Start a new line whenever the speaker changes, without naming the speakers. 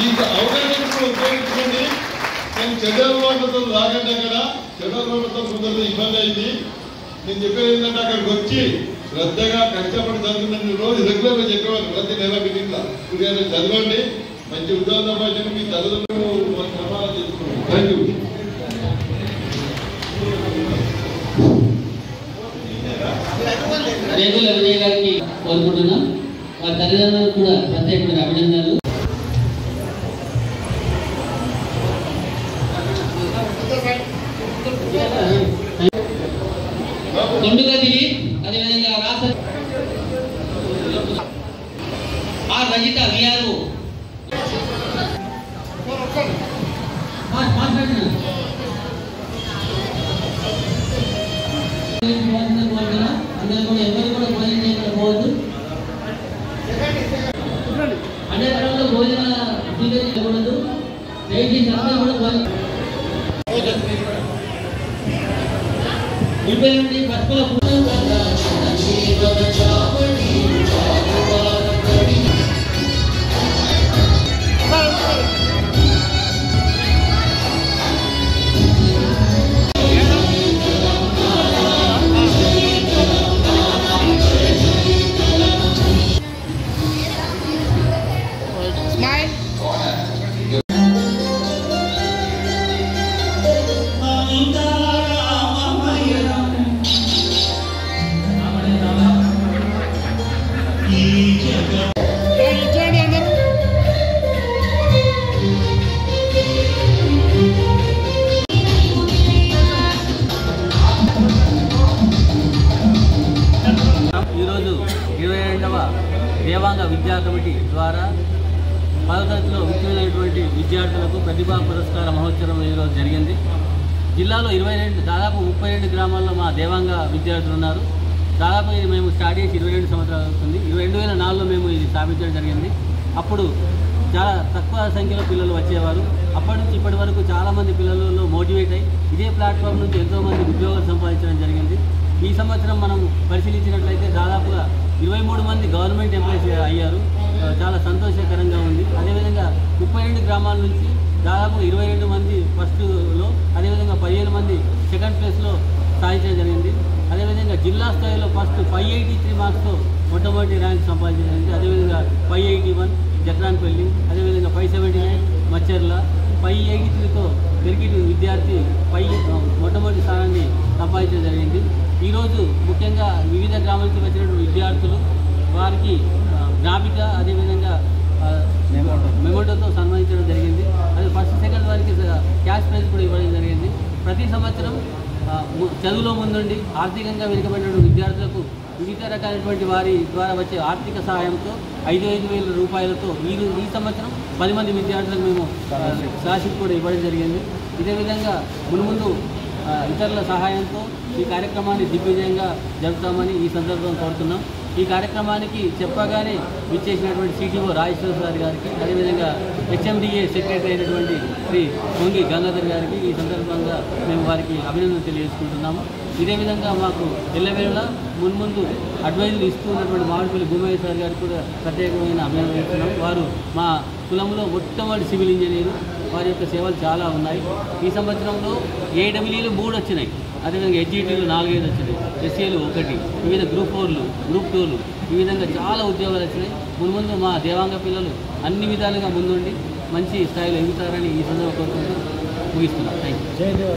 ఈ అవకాశం ఉపయోగించుకోండి. నేను చెడు అలవాట్లతో రాకండి. అక్కడ చెడు అలవాట్లతో కొందరు ఇబ్బంది అయింది. నేను చెప్పేది ఏంటంటే అక్కడికి వచ్చి శ్రద్ధగా కష్టపడి చదువుకున్న రోజు రెగ్యులర్గా చెప్పేవాళ్ళు ప్రతి నెల మీటింగ్లో చదవండి, మంచి ఉద్యోగం సంపాదించండి, మీ చదువులు ప్రమాణాలు చేసుకోండి. Thank you.
రేగుల విజయ్ గారికి కోరుకుంటున్నాం. వారి తల్లిదండ్రులకు కూడా ప్రత్యేకమైన అభినందనలు. కొండుగది అదేవిధంగా రాస రజిత విఆర్ఓ అందరూ కూడా ఎవరు కూడా భోజనం చేయకపోవద్దు. అదే కాలంలో భోజన స్వీకరించకూడదు. దయచేసి అందరూ కూడా భోజనం నుండి పసుపుల ఈరోజు 22వ దేవాంగ విద్యా కమిటీ ద్వారా 10వ తరగతిలో ఉత్తీర్ణమైనటువంటి విద్యార్థులకు ప్రతిభా పురస్కార మహోత్సవం ఈరోజు జరిగింది. జిల్లాలో దాదాపు 32 గ్రామాల్లో మా దేవాంగ విద్యార్థులు ఉన్నారు. దాదాపు ఇది మేము స్టార్ట్ చేసి 22 సంవత్సరాలు అవుతుంది. 2004లో మేము ఇది స్థాపించడం జరిగింది. అప్పుడు చాలా తక్కువ సంఖ్యలో పిల్లలు వచ్చేవారు. అప్పటి నుంచి ఇప్పటి వరకు చాలామంది పిల్లలలో మోటివేట్ అయ్యి ఇదే ప్లాట్ఫామ్ నుంచి ఎంతోమంది ఉద్యోగాలు సంపాదించడం జరిగింది. ఈ సంవత్సరం మనం పరిశీలించినట్లయితే దాదాపుగా 23 మంది గవర్నమెంట్ ఎంప్లాయీస్ అయ్యారు. చాలా సంతోషకరంగా ఉంది. అదేవిధంగా 32 గ్రామాల నుంచి దాదాపు 22 మంది ఫస్ట్లో, అదేవిధంగా 15 మంది సెకండ్ ప్లేస్లో సాధించడం జరిగింది. అదేవిధంగా జిల్లా స్థాయిలో ఫస్ట్ 583 మార్క్స్తో మొట్టమొదటి ర్యాంక్ సంపాదించడం జరిగింది. అదేవిధంగా 581 జక్రాన్పల్లి, అదేవిధంగా 579 మచ్చర్ల, 583తో పెరిగిటి విద్యార్థి మొట్టమొదటి స్థానాన్ని సంపాదించడం జరిగింది. ఈరోజు ముఖ్యంగా వివిధ గ్రామాల నుంచి వచ్చినటువంటి విద్యార్థులు వారికి జ్ఞాపిక అదేవిధంగా మెమోటోతో సన్మానించడం జరిగింది. అది ఫస్ట్ సెకండ్ వారికి క్యాష్ ప్రైజ్ కూడా ఇవ్వడం జరిగింది. ప్రతి సంవత్సరం చదువులో ముందుండి ఆర్థికంగా వెనుకబడినటువంటి విద్యార్థులకు వివిధ రకాలైనటువంటి వారి ద్వారా వచ్చే ఆర్థిక సహాయంతో 5,000 రూపాయలతో ఈ సంవత్సరం 10 మంది విద్యార్థులకు మేము స్కాలర్షిప్ కూడా ఇవ్వడం జరిగింది. ఇదే విధంగా మున్ముందు ఇతరుల సహాయంతో ఈ కార్యక్రమాన్ని దిగ్విజయంగా జరుపుతామని ఈ సందర్భంగా కోరుతున్నాం. ఈ కార్యక్రమానికి చెప్పగానే విచ్చేసినటువంటి సిటిఓ రాజేశ్వర సార్ గారికి, అదేవిధంగా హెచ్ఎండిఏ సెక్రటరీ అయినటువంటి శ్రీ పొంగి గంగాధర్ గారికి ఈ సందర్భంగా మేము వారికి అభినందనలు తెలియజేసుకుంటున్నాము. ఇదే విధంగా మాకు ఎల్లవేళలా మున్ముందు అడ్వైజులు ఇస్తూ ఉన్నటువంటి మామిడిపల్లి భూమయ్య సార్ గారికి కూడా ప్రత్యేకమైన అభినందనలు ఇస్తున్నాం. వారు మా కులంలో మొట్టమొదటి సివిల్ ఇంజనీరు. వారి యొక్క సేవలు చాలా ఉన్నాయి. ఈ సంవత్సరంలో ఏడబ్ల్యూలు 3 వచ్చినాయి, అదేవిధంగా హెచ్ఈటీలు 4-5 వచ్చినాయి, ఎస్సీలు 1, వివిధ గ్రూప్ 4లు, గ్రూప్ 2లు, ఈ విధంగా చాలా ఉద్యోగాలు వచ్చినాయి. మున్ముందు మా దేవాంగ పిల్లలు అన్ని విధాలుగా ముందుండి మంచి స్థాయిలో ఎదుగుతారని ఈ సందర్భంగా కోరుకుంటూ ముగిస్తున్నాం. Thank you.